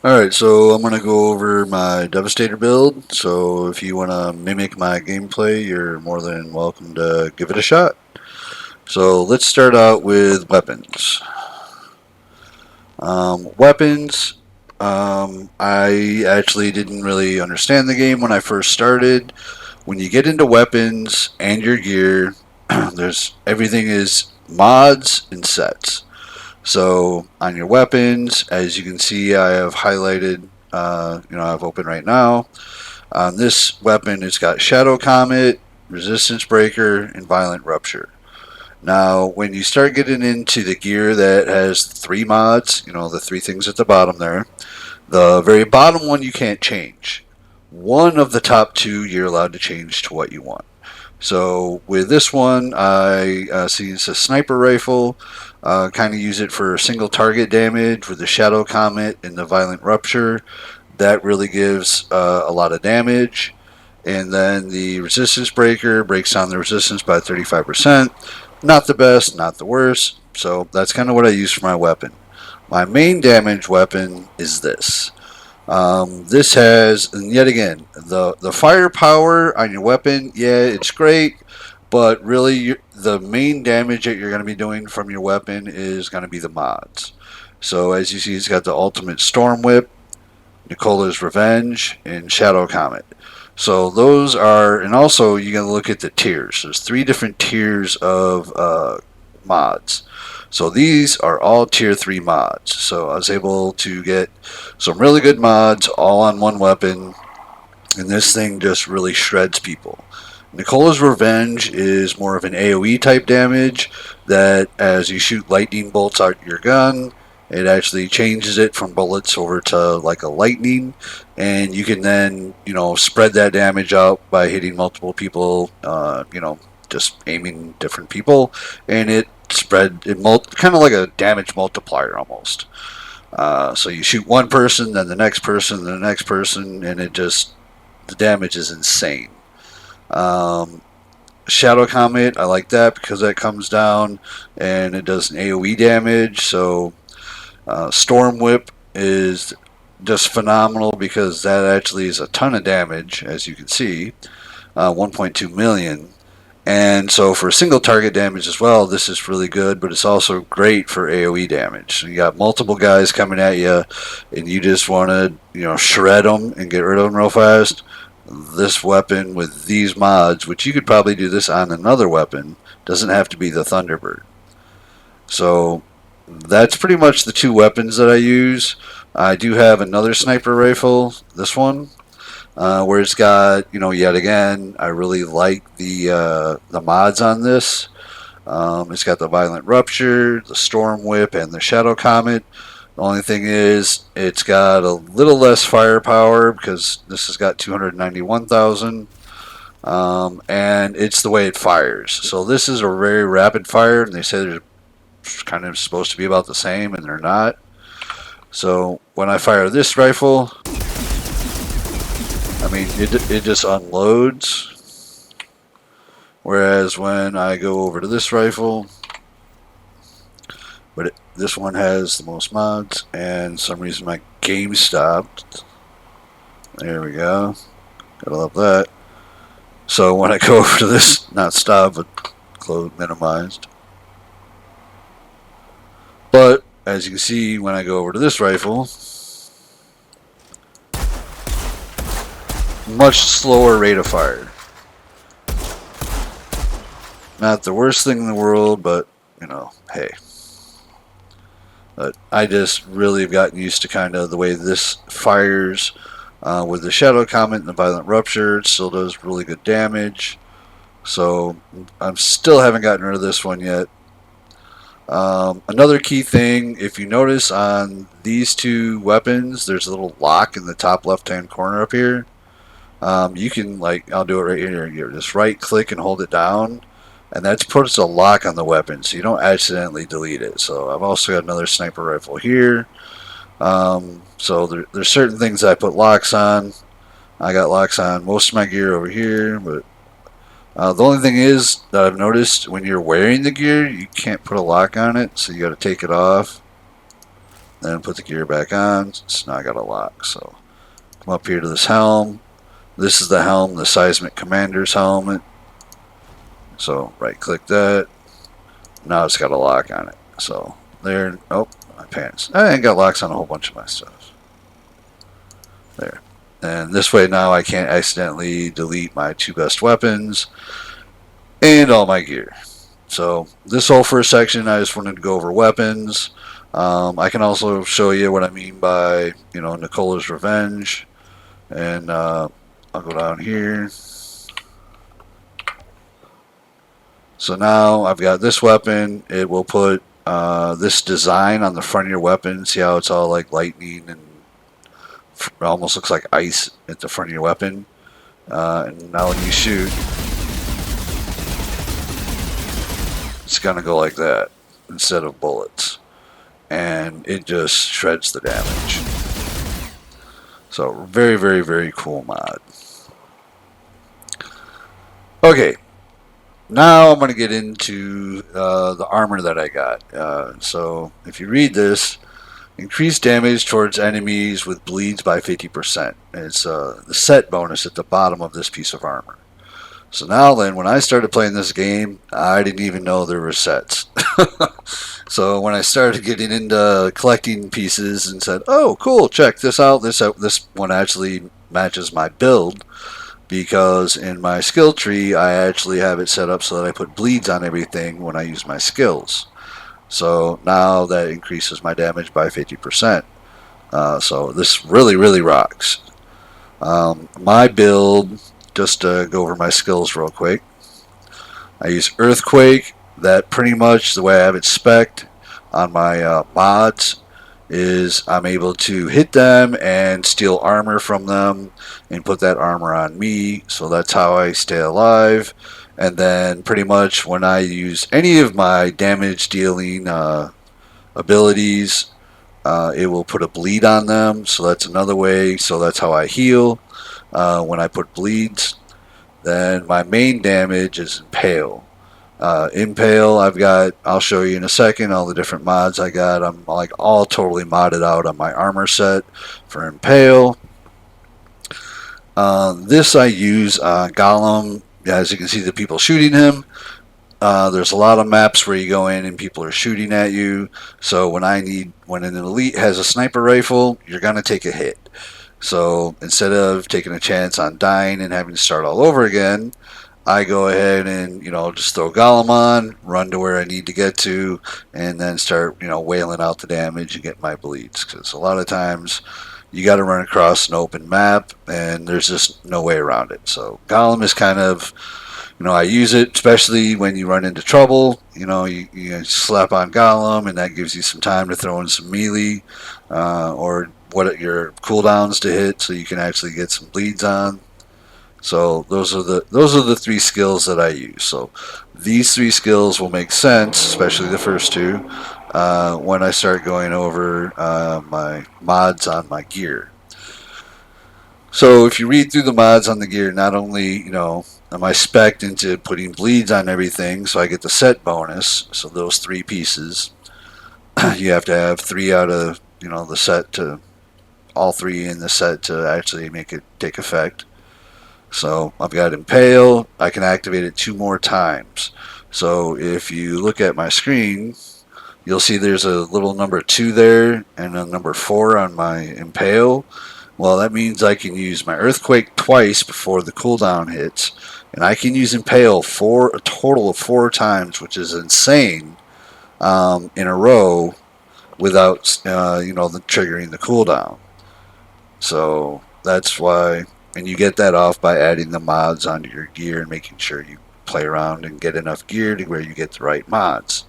Alright, so I'm going to go over my Devastator build. So if you want to mimic my gameplay, you're more than welcome to give it a shot. So let's start out with weapons. Weapons, I actually didn't really understand the game when I first started. When you get into weapons and your gear, there's everything is mods and sets. So on your weapons, as you can see, I have highlighted, I have open right now. On this weapon, it's got Shadow Comet, Resistance Breaker, and Violent Rupture. Now, when you start getting into the gear that has three mods, the three things at the bottom there, the very bottom one you can't change. One of the top two you're allowed to change to what you want. So with this one, I see it's a sniper rifle. Kind of use it for single target damage with the Shadow Comet and the Violent Rupture. That really gives a lot of damage. And then the Resistance Breaker breaks down the resistance by 35%. Not the best, not the worst. So that's kind of what I use for my weapon. My main damage weapon is this. This has, and yet again, the firepower on your weapon. Yeah, it's great, but really, the main damage that you're going to be doing from your weapon is going to be the mods. So as you see, it's got the ultimate Storm Whip, Nicola's Revenge, and Shadow Comet. So those are, and also you got to look at the tiers. There's three different tiers of mods. So these are all tier 3 mods. So I was able to get some really good mods all on one weapon, and this thing just really shreds people. Nicola's Revenge is more of an AoE type damage that as you shoot lightning bolts out your gun, it actually changes it from bullets over to like a lightning, and you can then, spread that damage out by hitting multiple people, just aiming different people, and it kind of like a damage multiplier almost. So you shoot one person, then the next person, then the next person, and the damage is insane. Um, Shadow Comet, I like that because that comes down and it does an AoE damage. So Storm Whip is just phenomenal because that actually is a ton of damage, as you can see, 1.2 million. And so for single target damage as well, this is really good, but it's also great for AoE damage. So you got multiple guys coming at you, and you just want to, shred them and get rid of them real fast. This weapon with these mods, which you could probably do this on another weapon, doesn't have to be the Thunderbird. So that's pretty much the two weapons that I use. I do have another sniper rifle, this one, where it's got, yet again, I really like the mods on this. It's got the Violent Rupture, the Storm Whip, and the Shadow Comet. The only thing is, it's got a little less firepower because this has got 291,000, and it's the way it fires. So this is a very rapid fire, and they say they're kind of supposed to be about the same, and they're not. So when I fire this rifle, I mean, it just unloads. Whereas when I go over to this rifle, this one has the most mods, and for some reason my game stopped. There we go. Gotta love that. So when I go over to this, not stop, but close minimized. But as you can see, when I go over to this rifle, much slower rate of fire. Not the worst thing in the world, but hey. But I just really have gotten used to kind of the way this fires with the Shadow Comet and the Violent Rupture. It still does really good damage. So I still haven't gotten rid of this one yet. Another key thing, if you notice on these two weapons, there's a little lock in the top left-hand corner up here. You can, I'll do it right here. You just right click and hold it down, and that puts a lock on the weapon so you don't accidentally delete it. So I've also got another sniper rifle here. So there's certain things I put locks on. I got locks on most of my gear over here, but the only thing is that I've noticed when you're wearing the gear, you can't put a lock on it, so you got to take it off. Then put the gear back on. So now I got a lock. So come up here to this helm. This is the helm, the seismic commander's helmet. So right click that. Now it's got a lock on it. So there. Oh, my pants. I ain't got locks on a whole bunch of my stuff. There. And this way now I can't accidentally delete my 2 best weapons and all my gear. So this whole first section, I just wanted to go over weapons. I can also show you what I mean by, Nicola's Revenge. And I'll go down here. So now I've got this weapon. It will put this design on the front of your weapon. See how it's all like lightning and it almost looks like ice at the front of your weapon. And now when you shoot, it's going to go like that instead of bullets. And it just shreds the damage. So very, very, very cool mod. Okay. Now I'm going to get into the armor that I got. So if you read this, increase damage towards enemies with bleeds by 50%. It's the set bonus at the bottom of this piece of armor. So now then, when I started playing this game, I didn't even know there were sets. So when I started getting into collecting pieces and said, oh, cool, check this out. This one actually matches my build. Because in my skill tree, I actually have it set up so that I put bleeds on everything when I use my skills. So now that increases my damage by 50%. So this really, really rocks. My build, just to go over my skills real quick, I use Earthquake. That pretty much the way I have it spec'd on my mods is I'm able to hit them and steal armor from them and put that armor on me. So that's how I stay alive. And then pretty much when I use any of my damage dealing abilities, it will put a bleed on them. So that's another way. So that's how I heal when I put bleeds. Then my main damage is Impale. Impale, I'll show you in a second all the different mods I got. I'm like all totally modded out on my armor set for Impale. This I use Gollum. As you can see, the people shooting him. There's a lot of maps where you go in and people are shooting at you. So when an elite has a sniper rifle, you're gonna take a hit. So instead of taking a chance on dying and having to start all over again, I go ahead and, just throw Gollum on, run to where I need to get to, and then start, wailing out the damage and get my bleeds. Because a lot of times you got to run across an open map, and there's just no way around it. So Gollum is kind of, I use it, especially when you run into trouble. You slap on Gollum, and that gives you some time to throw in some melee, or what your cooldowns to hit, so you can actually get some bleeds on. So those are the 3 skills that I use. So these 3 skills will make sense, especially the first 2, when I start going over my mods on my gear. So if you read through the mods on the gear, not only am I spec'd into putting bleeds on everything, so I get the set bonus. So those 3 pieces, you have to have 3 out of the set to all 3 in the set to actually make it take effect. So I've got Impale. I can activate it 2 more times. So if you look at my screen, you'll see there's a little number 2 there and a number 4 on my Impale. Well, that means I can use my Earthquake twice before the cooldown hits, and I can use Impale a total of 4 times, which is insane, in a row without triggering the cooldown. So that's why. And you get that off by adding the mods onto your gear and making sure you play around and get enough gear to where you get the right mods.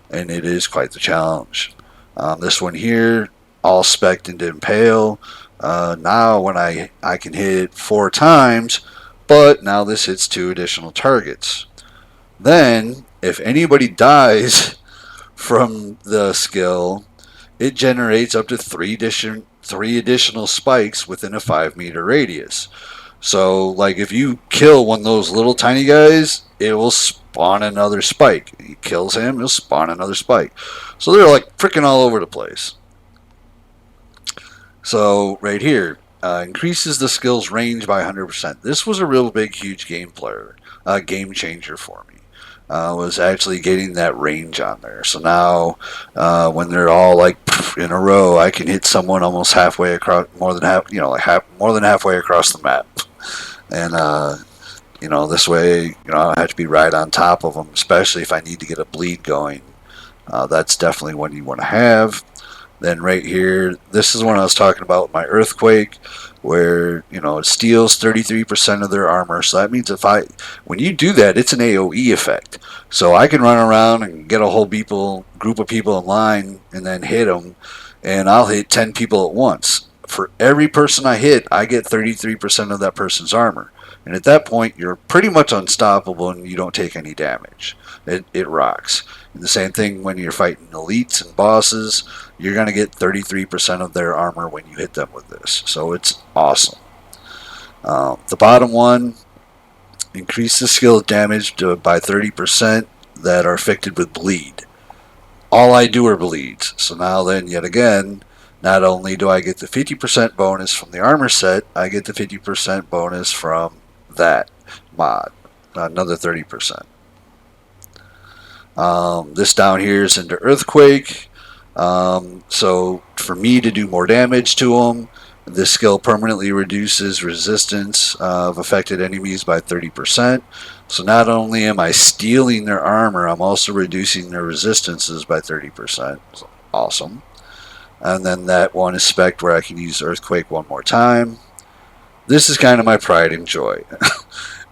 And it is quite the challenge. This one here, all spec'd into Impale. Now when I can hit it 4 times, but now this hits 2 additional targets. Then, if anybody dies from the skill, it generates up to 3 additional spikes within a 5-meter radius. So, like, if you kill one of those little tiny guys, it will spawn another spike. He kills him, he'll spawn another spike. So they're like freaking all over the place. So right here, increases the skill's range by 100%. This was a real big, huge game changer for me. Was actually getting that range on there. So now, when they're all like in a row, I can hit someone almost halfway across, more than half, more than halfway across the map. And this way, I don't have to be right on top of them, especially if I need to get a bleed going. That's definitely one you want to have. Then right here, this is when I was talking about my earthquake, where it steals 33% of their armor. So that means when you do that, it's an AOE effect. So I can run around and get a whole group of people in line, and then hit them, and I'll hit 10 people at once. For every person I hit, I get 33% of that person's armor. And at that point, you're pretty much unstoppable and you don't take any damage. It rocks. And the same thing when you're fighting elites and bosses, you're going to get 33% of their armor when you hit them with this. So it's awesome. The bottom one, increase the skill damage by 30% that are affected with bleed. All I do are bleeds. So now then, yet again, not only do I get the 50% bonus from the armor set, I get the 50% bonus from that mod. Another 30%. This down here is into Earthquake. So for me to do more damage to them, this skill permanently reduces resistance of affected enemies by 30%. So not only am I stealing their armor, I'm also reducing their resistances by 30%. Awesome. And then that one is spec'd where I can use Earthquake one more time. This is kind of my pride and joy.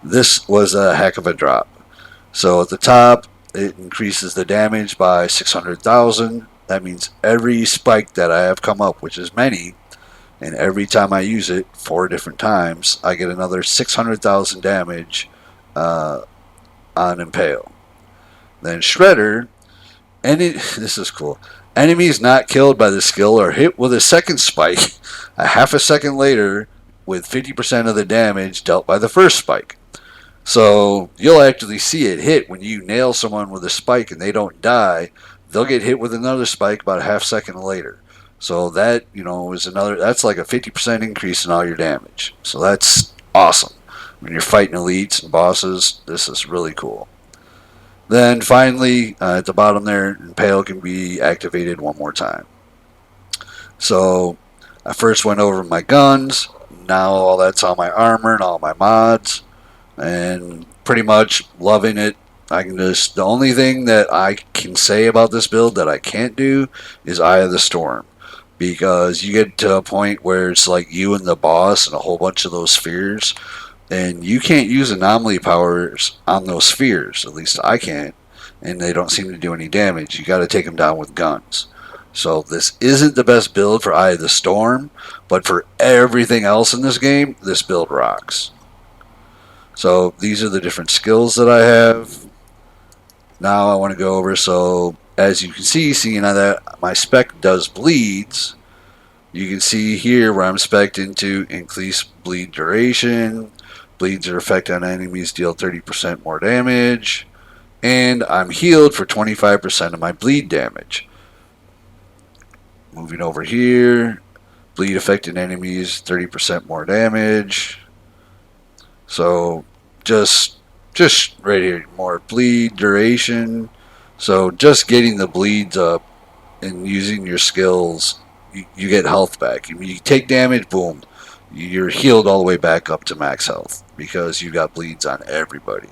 This was a heck of a drop. So at the top, it increases the damage by 600,000. That means every spike that I have come up, which is many, and every time I use it 4 different times, I get another 600,000 damage on Impale. Then Shredder, this is cool. Enemies not killed by the skill are hit with a second spike a half a second later with 50% of the damage dealt by the first spike. So you'll actually see it hit when you nail someone with a spike and they don't die. They'll get hit with another spike about a half second later. So that is that's like a 50% increase in all your damage. So that's awesome. When you're fighting elites and bosses, this is really cool. Then finally, at the bottom there, Impale can be activated one more time. So I first went over my guns. Now all that's on my armor and all my mods, and pretty much loving it. The only thing that I can say about this build that I can't do is Eye of the Storm, because you get to a point where it's like you and the boss and a whole bunch of those spheres, and you can't use anomaly powers on those spheres. At least I can't, and they don't seem to do any damage. You got to take them down with guns. So this isn't the best build for Eye of the Storm, but for everything else in this game, this build rocks. So these are the different skills that I have. Now I want to go over, so as you can see, seeing that my spec does bleeds, you can see here where I'm spec'd into increase bleed duration. Bleeds are effect on enemies, deal 30% more damage. And I'm healed for 25% of my bleed damage. Moving over here, bleed affected enemies, 30% more damage. So just right here, more bleed duration. So just getting the bleeds up and using your skills, you get health back. You take damage, boom, you're healed all the way back up to max health because you got bleeds on everybody.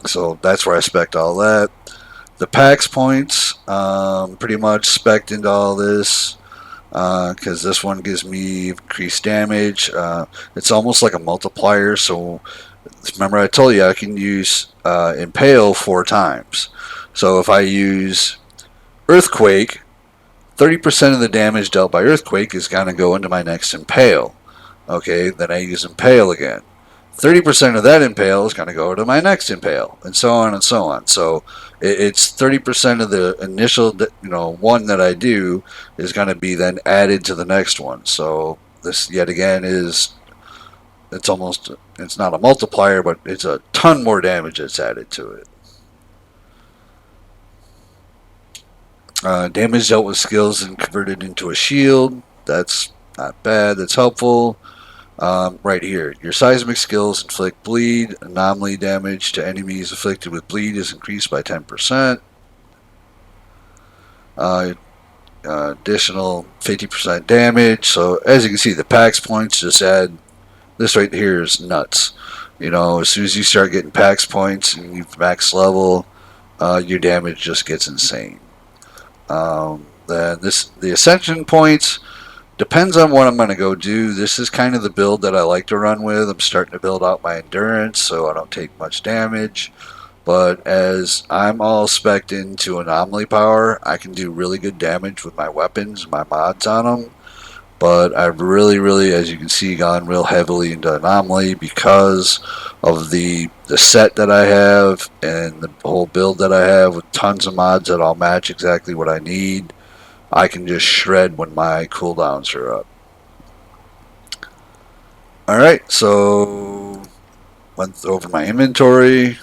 So that's where I spec'd all that. The PAX points, pretty much spec'd into all this, because this one gives me increased damage. It's almost like a multiplier. So remember I told you I can use Impale 4 times. So if I use Earthquake, 30% of the damage dealt by Earthquake is going to go into my next Impale. Okay, then I use Impale again. 30% of that Impale is going to go to my next Impale, and so on and so on. So it's 30% of the initial one that I do is going to be then added to the next one. So this yet again it's not a multiplier, but it's a ton more damage that's added to it. Damage dealt with skills and converted into a shield. That's not bad. That's helpful. Right here, your seismic skills inflict bleed. Anomaly damage to enemies afflicted with bleed is increased by 10%. Uh, Additional 50% damage. So as you can see, the PAX points just add. This right here is nuts. You know, as soon as you start getting PAX points and you max level, your damage just gets insane. Then the ascension points depends on what I'm going to go do. This is kind of the build that I like to run with. I'm starting to build out my endurance so I don't take much damage. But as I'm all spec'd into anomaly power, I can do really good damage with my weapons, my mods on them. But I've really, as you can see, gone real heavily into anomaly because of the set that I have and the whole build that I have with tons of mods that all match exactly what I need. I can just shred when my cooldowns are up. Alright, so went over my inventory,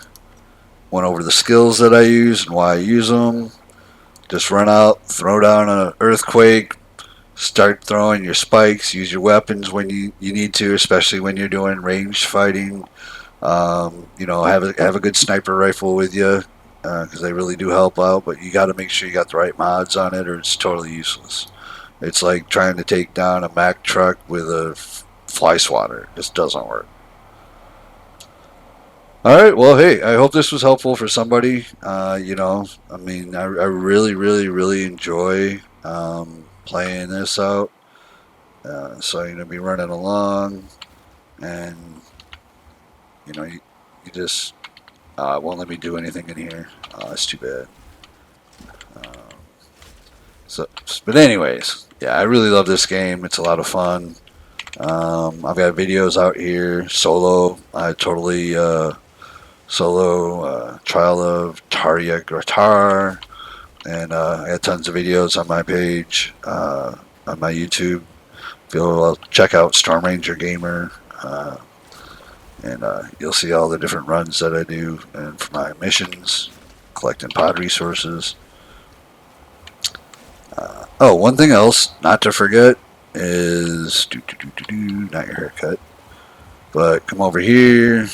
went over the skills that I use and why I use them. Just run out, throw down an earthquake, start throwing your spikes, use your weapons when you need to, especially when you're doing ranged fighting. You know, have a good sniper rifle with you because they really do help out, but you got to make sure you got the right mods on it or it's totally useless. It's like trying to take down a Mack truck with a fly swatter. It just doesn't work. All right. Well, hey, I hope this was helpful for somebody. You know, I mean, I really enjoy playing this out. So you're gonna be running along, and you just it won't let me do anything in here. Oh, that's too bad. Um, so, but anyways, yeah, I really love this game. It's a lot of fun. I've got videos out here solo. I totally solo trial of Tarya Gratar, and I got tons of videos on my page on my YouTube. Go check out Storm Ranger Gamer, and you'll see all the different runs that I do and for my missions, collecting pod resources. Oh, one thing else not to forget is not your haircut, but come over here.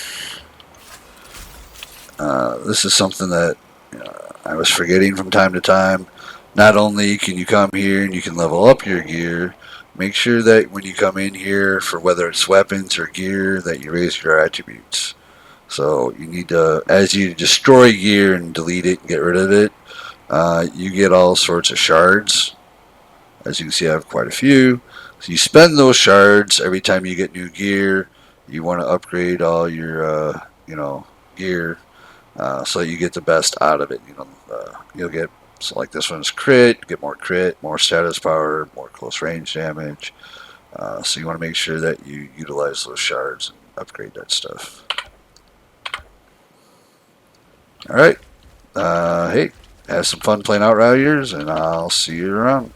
This is something that I was forgetting from time to time. Not only can you come here and you can level up your gear, make sure that when you come in here for whether it's weapons or gear that you raise your attributes. So you need to, as you destroy gear and delete it and get rid of it, you get all sorts of shards. As you can see, I have quite a few. So you spend those shards every time you get new gear. You want to upgrade all your, gear so you get the best out of it. You'll get so like this one's crit, more status power, more close range damage. So you want to make sure that you utilize those shards and upgrade that stuff. All right. Hey, have some fun playing Outriders, and I'll see you around.